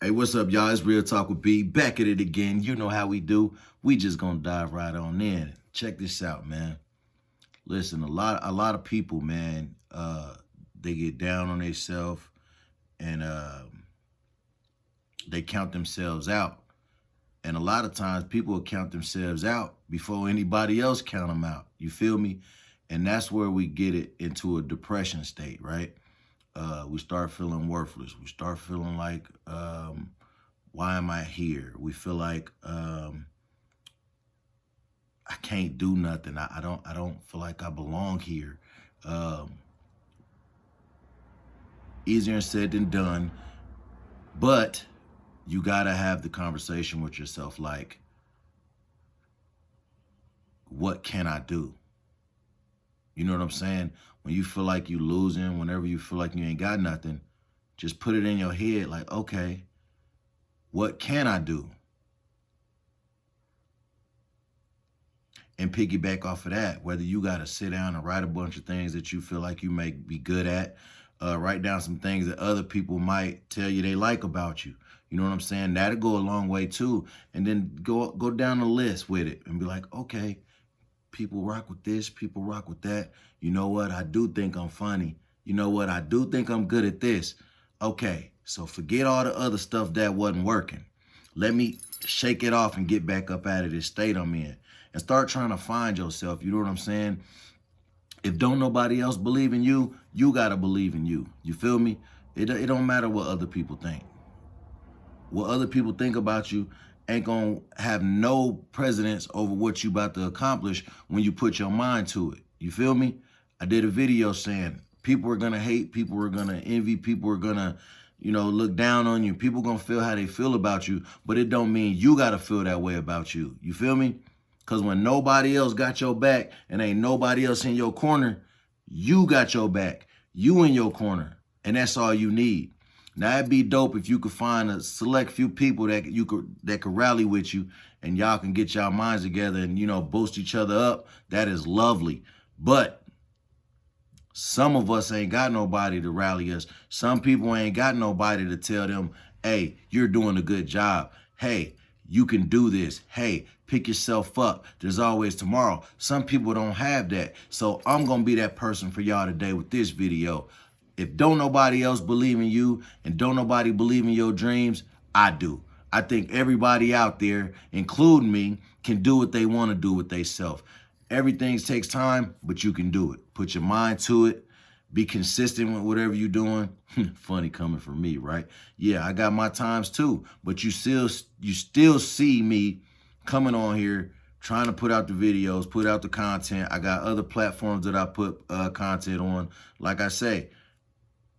Hey, what's up, y'all? It's Real Talk with B. Back at it again. You know how we do. We just gonna dive right on in. Check this out, man. Listen, a lot of people, man, they get down on themselves and they count themselves out. And a lot of times people will count themselves out before anybody else count them out. You feel me? And that's where we get it into a depression state, right? We start feeling worthless. We start feeling like, why am I here? We feel like I can't do nothing. I don't feel like I belong here. Easier said than done, but you gotta have the conversation with yourself like, what can I do? You know what I'm saying? When you feel like you losing, whenever you feel like you ain't got nothing, just put it in your head like, okay, what can I do? And piggyback off of that, whether you got to sit down and write a bunch of things that you feel like you may be good at, write down some things that other people might tell you they like about you. You know what I'm saying? That'll go a long way too. And then go down the list with it and be like, okay, people rock with this, people rock with that. You know what? I do think I'm funny. You know what? I do think I'm good at this. Okay, so forget all the other stuff that wasn't working. Let me shake it off and get back up out of this state I'm in and start trying to find yourself. You know what I'm saying? If don't nobody else believe in you, you got to believe in you. You feel me? It don't matter what other people think. What other people think about you ain't going to have no precedence over what you about to accomplish when you put your mind to it. You feel me? I did a video saying people are going to hate, people are going to envy, people are going to, look down on you. People going to feel how they feel about you, but it don't mean you got to feel that way about you. You feel me? Because when nobody else got your back and ain't nobody else in your corner, you got your back. You in your corner. And that's all you need. Now, it'd be dope if you could find a select few people that could rally with you and y'all can get y'all minds together and, boost each other up. That is lovely. But some of us ain't got nobody to rally us. Some people ain't got nobody to tell them, hey, you're doing a good job. Hey, you can do this. Hey, pick yourself up. There's always tomorrow. Some people don't have that. So I'm going to be that person for y'all today with this video. If don't nobody else believe in you and don't nobody believe in your dreams, I do. I think everybody out there, including me, can do what they want to do with themselves. Everything takes time, but you can do it. Put your mind to it. Be consistent with whatever you're doing. Funny coming from me, right? Yeah, I got my times too, but you still see me coming on here trying to put out the videos, put out the content. I got other platforms that I put content on. Like I say,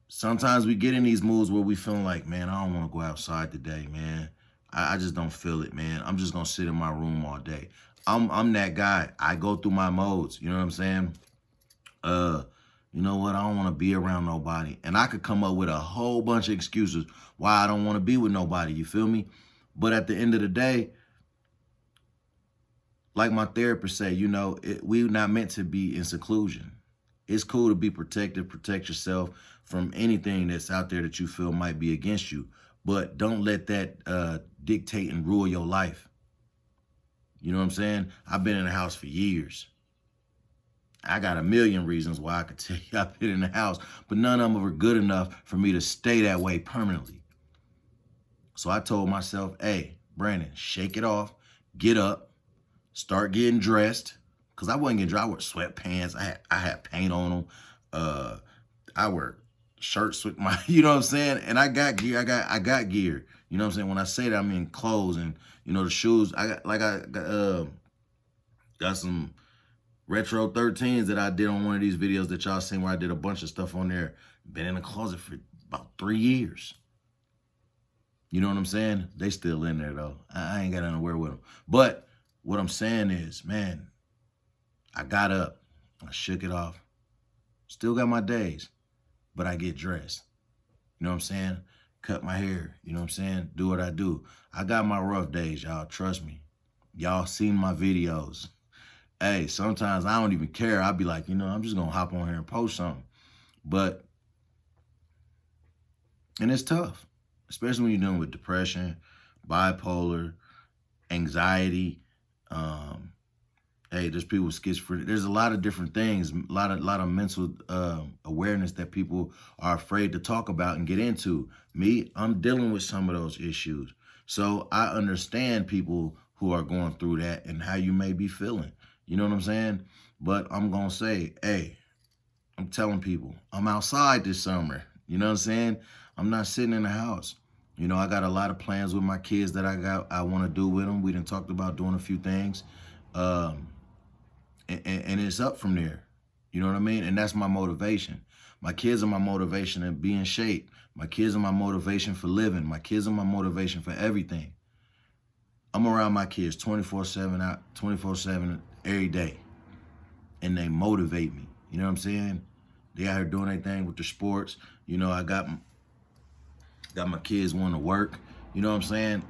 sometimes we get in these moods where we feel like, man, I don't want to go outside today, man. I just don't feel it, man. I'm just going to sit in my room all day. I'm that guy. I go through my modes. You know what I'm saying? You know what? I don't want to be around nobody. And I could come up with a whole bunch of excuses why I don't want to be with nobody. You feel me? But at the end of the day, like my therapist said, we're not meant to be in seclusion. It's cool to be protected, protect yourself from anything that's out there that you feel might be against you. But don't let that dictate and rule your life. You know what I'm saying? I've been in the house for years. I got a million reasons why I could tell you I've been in the house, but none of them are good enough for me to stay that way permanently. So I told myself, hey, Brandon, shake it off, get up, start getting dressed. Because I wasn't getting dressed. I wore sweatpants. I had paint on them. I wear shirts with my, you know what I'm saying? And I got gear. I got gear. You know what I'm saying? When I say that, I mean clothes and, the shoes. I got some retro 13s that I did on one of these videos that y'all seen where I did a bunch of stuff on there. Been in the closet for about 3 years. You know what I'm saying? They still in there though. I ain't got nothing to wear with them. But what I'm saying is, man, I got up, I shook it off. Still got my days, but I get dressed. You know what I'm saying? Cut my hair, you know what I'm saying? Do what I do. I got my rough days, y'all, trust me. Y'all seen my videos. Hey, sometimes I don't even care. I'll be like, I'm just gonna hop on here and post something. And it's tough. especially when you're dealing with depression, bipolar, anxiety. Um, hey, there's people with schizophrenia. There's a lot of different things, a lot of mental awareness that people are afraid to talk about and get into. Me, I'm dealing with some of those issues. So I understand people who are going through that and how you may be feeling. You know what I'm saying? But I'm going to say, hey, I'm telling people, I'm outside this summer. You know what I'm saying? I'm not sitting in the house. You know, I got a lot of plans with my kids that I want to do with them. We done talked about doing a few things. Um, and it's up from there. You know what I mean? And that's my motivation. My kids are my motivation to be in shape. My kids are my motivation for living. My kids are my motivation for everything. I'm around my kids 24/7 out 24/7 every day. And they motivate me. You know what I'm saying? They out here doing their thing with the sports. You know, I got my kids wanting to work. You know what I'm saying?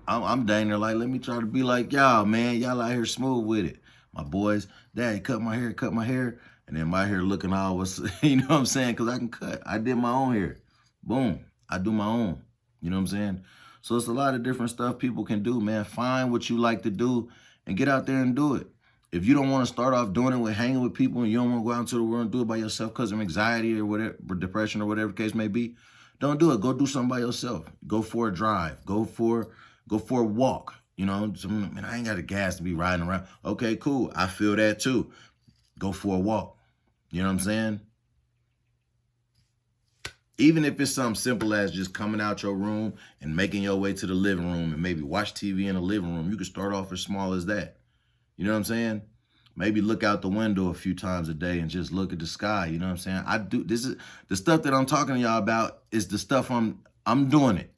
I'm dang near like, let me try to be like y'all, man. Y'all out here smooth with it. My boys, Dad, cut my hair. And then my hair looking all, you know what I'm saying? Because I can cut. I did my own hair. Boom. I do my own. You know what I'm saying? So it's a lot of different stuff people can do, man. Find what you like to do and get out there and do it. If you don't want to start off doing it with hanging with people and you don't want to go out into the world and do it by yourself because of anxiety or whatever, or depression or whatever the case may be, don't do it. Go do something by yourself. Go for a drive. Go for a walk. You know, man, I ain't got the gas to be riding around. Okay, cool. I feel that too. Go for a walk. You know what I'm saying? Even if it's something simple as just coming out your room and making your way to the living room and maybe watch TV in the living room, you can start off as small as that. You know what I'm saying? Maybe look out the window a few times a day and just look at the sky. You know what I'm saying? This is the stuff that I'm talking to y'all about is the stuff I'm doing it.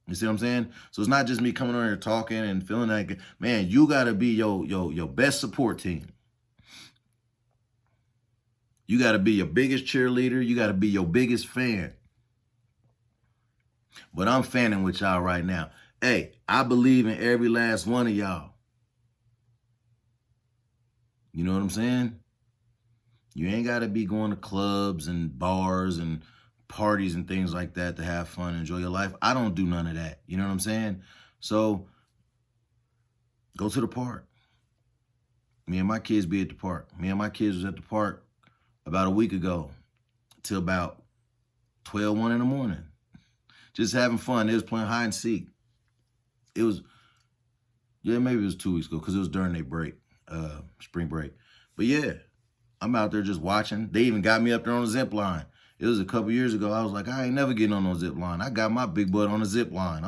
You see what I'm saying? So it's not just me coming on here talking and feeling like, man, you gotta be your best support team. You gotta be your biggest cheerleader. You gotta be your biggest fan. But I'm fanning with y'all right now. Hey, I believe in every last one of y'all. You know what I'm saying? You ain't got to be going to clubs and bars and parties and things like that to have fun, enjoy your life. I don't do none of that. You know what I'm saying? So go to the park. Me and my kids be at the park. Me and my kids was at the park about a week ago till about 12, 1 in the morning. Just having fun. They was playing hide and seek. It was, yeah, maybe it was 2 weeks ago because it was during their break, spring break. But yeah, I'm out there just watching. They even got me up there on the zip line. It was a couple years ago. I was like, I ain't never getting on no zip line. I got my big butt on the zip line.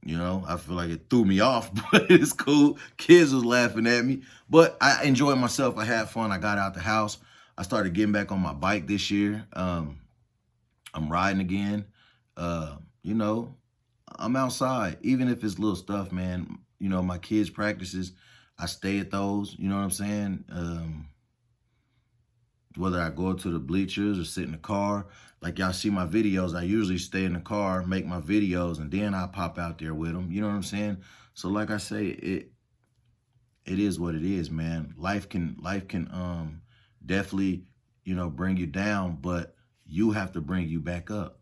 You know, I feel like it threw me off, but it's cool. Kids was laughing at me, but I enjoyed myself. I had fun. I got out the house. I started getting back on my bike this year. I'm riding again. You know, I'm outside, even if it's little stuff, man. You know, my kids' practices, I stay at those. You know what I'm saying? Whether I go to the bleachers or sit in the car, like y'all see my videos, I usually stay in the car, make my videos, and then I pop out there with them. You know what I'm saying? So like I say, it is what it is, man. Life can definitely, you know, bring you down, but you have to bring you back up.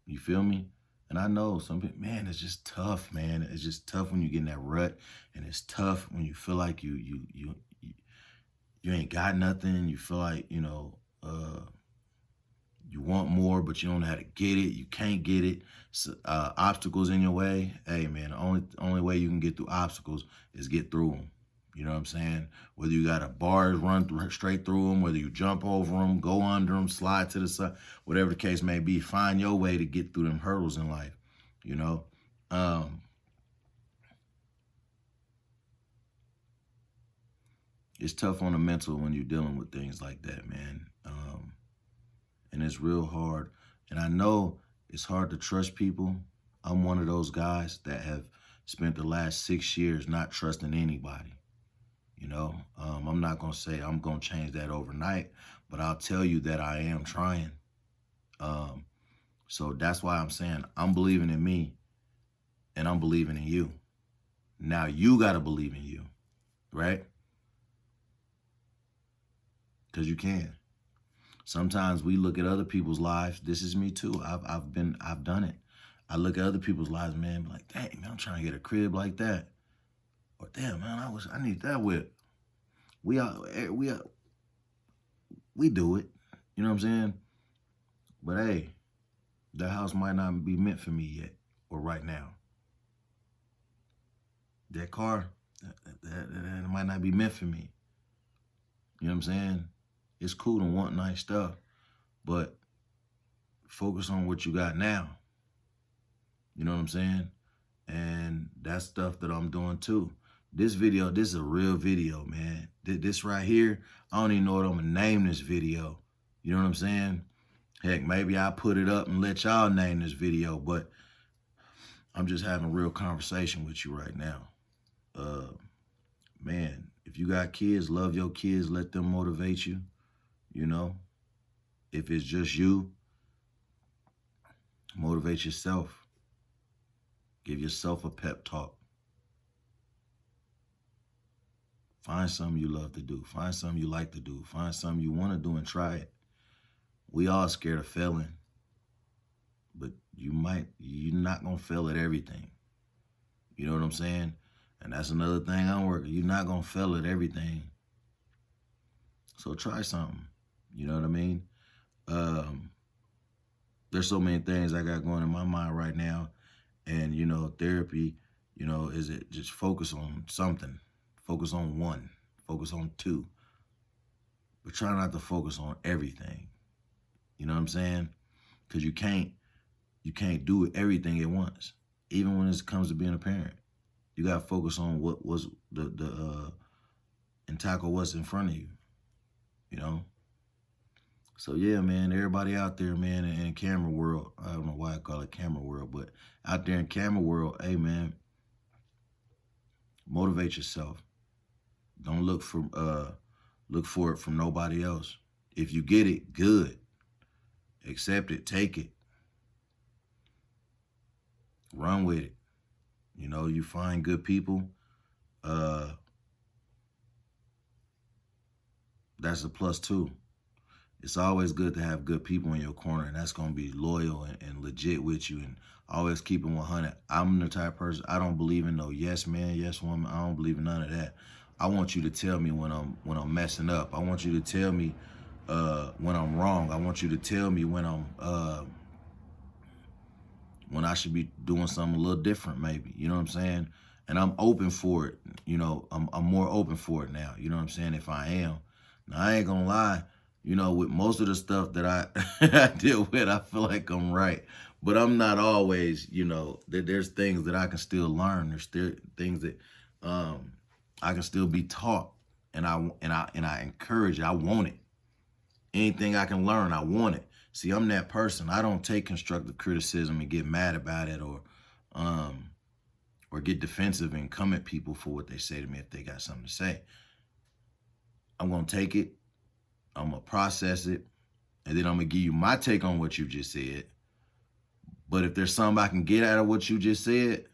You feel me? And I know some people, man, it's just tough, man. It's just tough when you get in that rut, and it's tough when you feel like you ain't got nothing. You feel like, you know, you want more, but you don't know how to get it. You can't get it. So, obstacles in your way. Hey, man, the only way you can get through obstacles is get through them. You know what I'm saying? Whether you got a bars run straight through them, whether you jump over them, go under them, slide to the side, whatever the case may be, find your way to get through them hurdles in life, you know? It's tough on the mental when you're dealing with things like that, man. And it's real hard. And I know it's hard to trust people. I'm one of those guys that have spent the last 6 years not trusting anybody. You know, I'm not going to say I'm going to change that overnight, but I'll tell you that I am trying. So that's why I'm saying I'm believing in me and I'm believing in you. Now you got to believe in you, right? Because you can. Sometimes we look at other people's lives. This is me too. I've done it. I look at other people's lives, man, be like, dang, man, I'm trying to get a crib like that. Or damn, man, I need that whip. We do it. You know what I'm saying? But hey, that house might not be meant for me yet or right now. That car, that might not be meant for me. You know what I'm saying? It's cool to want nice stuff, but focus on what you got now. You know what I'm saying? And that's stuff that I'm doing too. This video, this is a real video, man. This right here, I don't even know what I'm gonna name this video. You know what I'm saying? Heck, maybe I'll put it up and let y'all name this video, but I'm just having a real conversation with you right now. Man, if you got kids, love your kids, let them motivate you, you know? If it's just you, motivate yourself. Give yourself a pep talk. Find something you love to do. Find something you like to do. Find something you want to do and try it. We all scared of failing, but you're not going to fail at everything. You know what I'm saying? And that's another thing I'm working. You're not going to fail at everything. So try something. You know what I mean? There's so many things I got going in my mind right now. And, you know, therapy, you know, is it just focus on something. Focus on one. Focus on two. But try not to focus on everything. You know what I'm saying? Because you can't do everything at once. Even when it comes to being a parent. You got to focus on what was and tackle what's in front of you, you know? So yeah, man, everybody out there, man, in camera world, I don't know why I call it camera world, but out there in camera world, hey, man, motivate yourself. Don't look for it from nobody else. If you get it, good. Accept it, take it. Run with it. You know, you find good people, that's a plus too. It's always good to have good people in your corner, and that's going to be loyal and legit with you and always keep it 100. I'm the type of person, I don't believe in no yes man, yes woman. I don't believe in none of that. I want you to tell me when I'm messing up. I want you to tell me when I'm wrong. I want you to tell me when I should be doing something a little different, maybe. You know what I'm saying? And I'm open for it. You know, I'm more open for it now. You know what I'm saying? If I am. Now, I ain't gonna lie. You know, with most of the stuff that I deal with, I feel like I'm right. But I'm not always, you know, there's things that I can still learn. There's still things that I can still be taught. And I encourage it. I want it. Anything I can learn, I want it. See, I'm that person. I don't take constructive criticism and get mad about it or get defensive and come at people for what they say to me if they got something to say. I'm going to take it. I'm going to process it. And then I'm going to give you my take on what you just said. But if there's something I can get out of what you just said,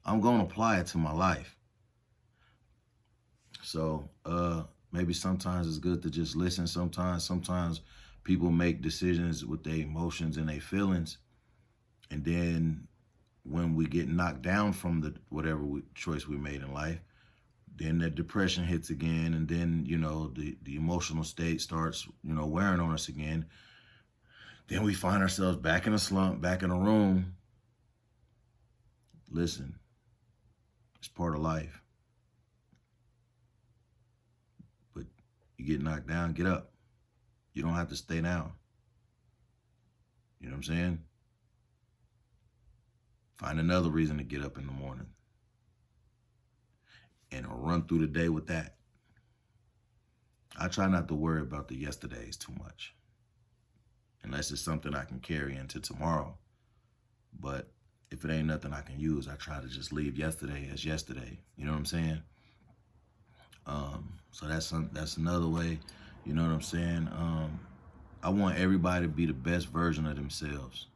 I'm going to apply it to my life. So maybe sometimes it's good to just listen. Sometimes people make decisions with their emotions and their feelings. And then when we get knocked down from the whatever choice we made in life, then that depression hits again. And then, you know, the emotional state starts, you know, wearing on us again. Then we find ourselves back in a slump, back in a room. Listen, it's part of life. But you get knocked down, get up. You don't have to stay down. You know what I'm saying? Find another reason to get up in the morning. And run through the day with that. I try not to worry about the yesterdays too much. Unless it's something I can carry into tomorrow. But if it ain't nothing I can use, I try to just leave yesterday as yesterday. You know what I'm saying? So that's another way. You know what I'm saying? I want everybody to be the best version of themselves.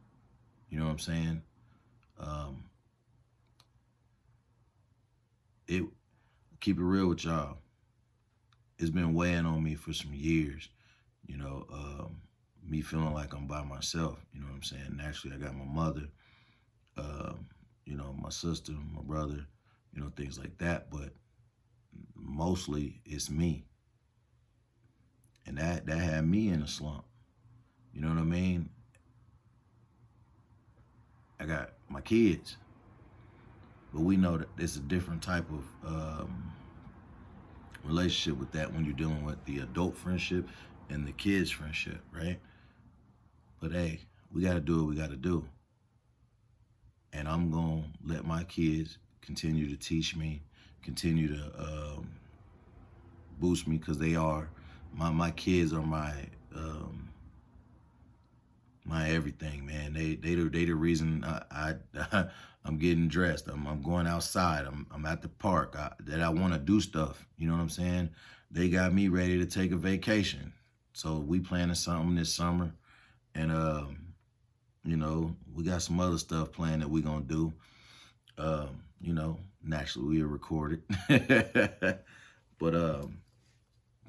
You know what I'm saying? Keep it real with y'all. It's been weighing on me for some years. me feeling like I'm by myself. You know what I'm saying? Naturally, I got my mother, my sister, my brother, things like that. But mostly it's me. And that had me in a slump. You know what I mean? I got my kids, but we know that it's a different type of relationship with that when you're dealing with the adult friendship and the kids friendship, right? But hey, we got to do what we got to do. And I'm going to let my kids continue to teach me, continue to boost me, because they are, my kids are my everything, man. They the reason I'm getting dressed. I'm going outside. I'm at the park. That I want to do stuff. You know what I'm saying? They got me ready to take a vacation. So we planning something this summer, and we got some other stuff planned that we gonna do. Naturally we'll record it. But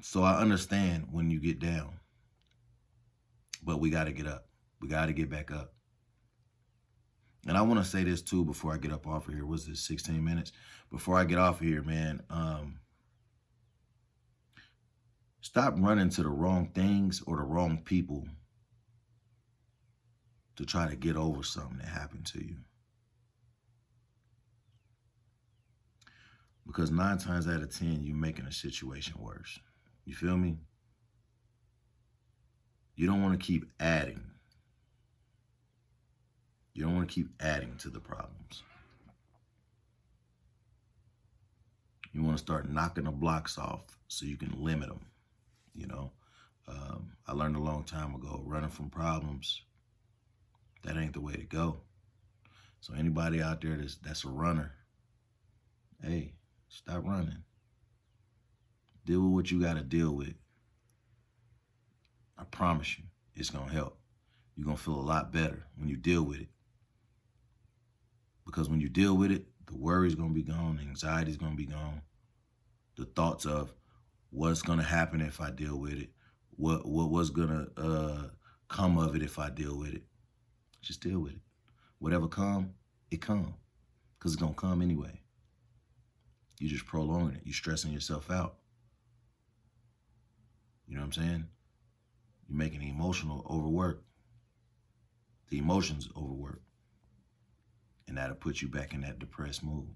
so I understand when you get down, but we got to get up. We got to get back up. And I want to say this too before I get up off of here. What's this, 16 minutes? Before I get off of here, man, stop running to the wrong things or the wrong people to try to get over something that happened to you. Because 9 times out of 10, you're making a situation worse. You feel me? You don't want to keep adding. You don't want to keep adding to the problems. You want to start knocking the blocks off so you can limit them. I learned a long time ago, running from problems, that ain't the way to go. So anybody out there that's a runner, hey, stop running. Deal with what you got to deal with. I promise you, it's going to help. You're going to feel a lot better when you deal with it. Because when you deal with it, the worry's going to be gone, the anxiety's going to be gone. The thoughts of what's going to happen if I deal with it, what's going to come of it if I deal with it. Just deal with it. Whatever come, it come. Because it's going to come anyway. You're just prolonging it. You're stressing yourself out. You know what I'm saying? You're making the emotional overwork. The emotions overwork. And that'll put you back in that depressed mood.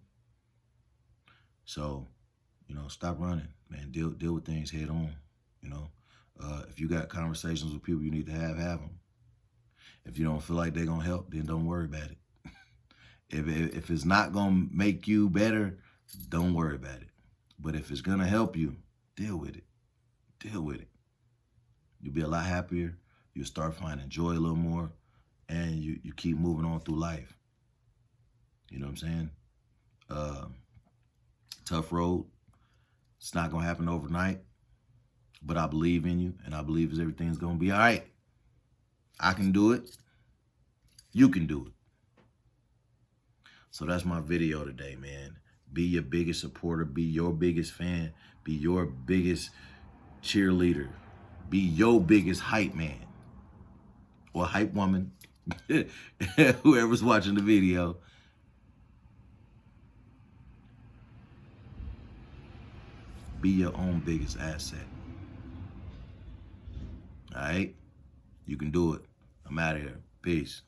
So, stop running, man. Deal with things head on. If you got conversations with people you need to have them. If you don't feel like they're gonna help, then don't worry about it. If it's not gonna make you better, don't worry about it. But if it's gonna help you, deal with it. Deal with it. You'll be a lot happier. You'll start finding joy a little more, and you keep moving on through life. You know what I'm saying? Tough road. It's not going to happen overnight, but I believe in you, and I believe everything's going to be all right. I can do it. You can do it. So that's my video today, man. Be your biggest supporter. Be your biggest fan. Be your biggest cheerleader. Be your biggest hype man or hype woman. Whoever's watching the video. Be your own biggest asset. All right? You can do it. I'm out of here. Peace.